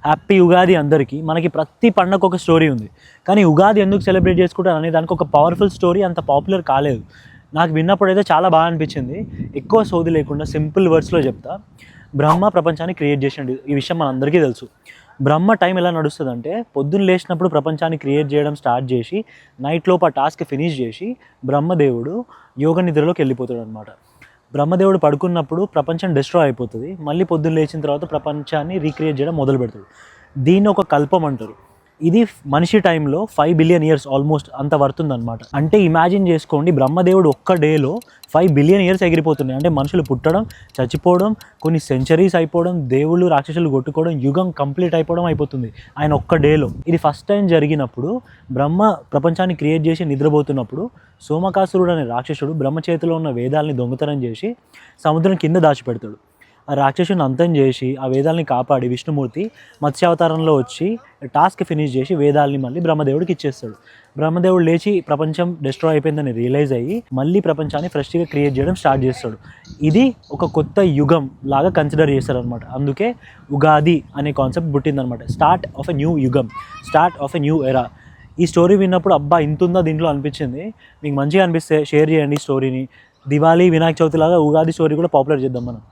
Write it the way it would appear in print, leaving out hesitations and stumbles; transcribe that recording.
Happy Ugadi అందరికీ. మనకి ప్రతి పండగ ఒక స్టోరీ ఉంది, కానీ ఉగాది ఎందుకు సెలబ్రేట్ చేసుకుంటారు అనే దానికి ఒక పవర్ఫుల్ స్టోరీ అంత పాపులర్ కాలేదు. నాకు విన్నప్పుడైతే చాలా బాగా అనిపించింది. ఎక్కువ సోది లేకుండా సింపుల్ వర్డ్స్లో చెప్తా. బ్రహ్మ ప్రపంచాన్ని క్రియేట్ చేసిండు. ఈ విషయం మనందరికీ తెలుసు. బ్రహ్మ టైం ఎలా నడుస్తుందంటే, పొద్దున్న లేచినప్పుడు ప్రపంచాన్ని క్రియేట్ చేయడం స్టార్ట్ చేసి నైట్ లోపు ఆ టాస్క్ ఫినిష్ చేసి బ్రహ్మదేవుడు యోగ నిద్రలోకి వెళ్ళిపోతాడు అనమాట. బ్రహ్మదేవుడు పడుకున్నప్పుడు ప్రపంచం డిస్ట్రాయ్ అయిపోతుంది. మళ్ళీ పొద్దున్న లేచిన తర్వాత ప్రపంచాన్ని రీక్రియేట్ చేయడం మొదలు పెడతాడు. దీన్ని ఒక కల్పం అంటారు. ఇది మనిషి టైంలో 5 బిలియన్ ఇయర్స్ ఆల్మోస్ట్ అంత పడుతుందన్నమాట. అంటే ఇమాజిన్ చేసుకోండి, బ్రహ్మదేవుడు ఒక్క డేలో 5 బిలియన్ ఇయర్స్ ఎగిరిపోతున్నాయి. అంటే మనుషులు పుట్టడం, చచ్చిపోవడం, కొన్ని సెంచరీస్ అయిపోవడం, దేవుళ్ళు రాక్షసులు కొట్టుకోవడం, యుగం కంప్లీట్ అయిపోవడం అయిపోతుంది ఆయన ఒక్క డేలో. ఇది ఫస్ట్ టైం జరిగినప్పుడు బ్రహ్మ ప్రపంచాన్ని క్రియేట్ చేసి నిద్రపోతున్నప్పుడు సోమకాసురుడు అనే రాక్షసుడు బ్రహ్మ చేతిలో ఉన్న వేదాలని దొంగతనం చేసి సముద్రం కింద దాచిపెడతాడు. ఆ రాక్షసుని అంతం చేసి ఆ వేదాలని కాపాడి విష్ణుమూర్తి మత్స్యావతారంలో వచ్చి టాస్క్ ఫినిష్ చేసి వేదాలని మళ్ళీ బ్రహ్మదేవుడికి ఇచ్చేస్తాడు. బ్రహ్మదేవుడు లేచి ప్రపంచం డిస్ట్రాయ్ అయిపోయిందని రియలైజ్ అయ్యి మళ్ళీ ప్రపంచాన్ని ఫ్రెష్గా క్రియేట్ చేయడం స్టార్ట్ చేస్తాడు. ఇది ఒక కొత్త యుగం లాగా కన్సిడర్ చేస్తారు అనమాట. అందుకే ఉగాది అనే కాన్సెప్ట్ పుట్టిందనమాట. స్టార్ట్ ఆఫ్ ఎ న్యూ యుగం, start of a new era. ఈ స్టోరీ విన్నప్పుడు అబ్బా ఇంతుందా దీంట్లో అనిపించింది. మీకు మంచిగా అనిపిస్తే షేర్ చేయండి ఈ స్టోరీని. దివాళీ, వినాయక చవితి లాగా ఉగాది స్టోరీ కూడా పాపులర్ చేద్దాం మనం.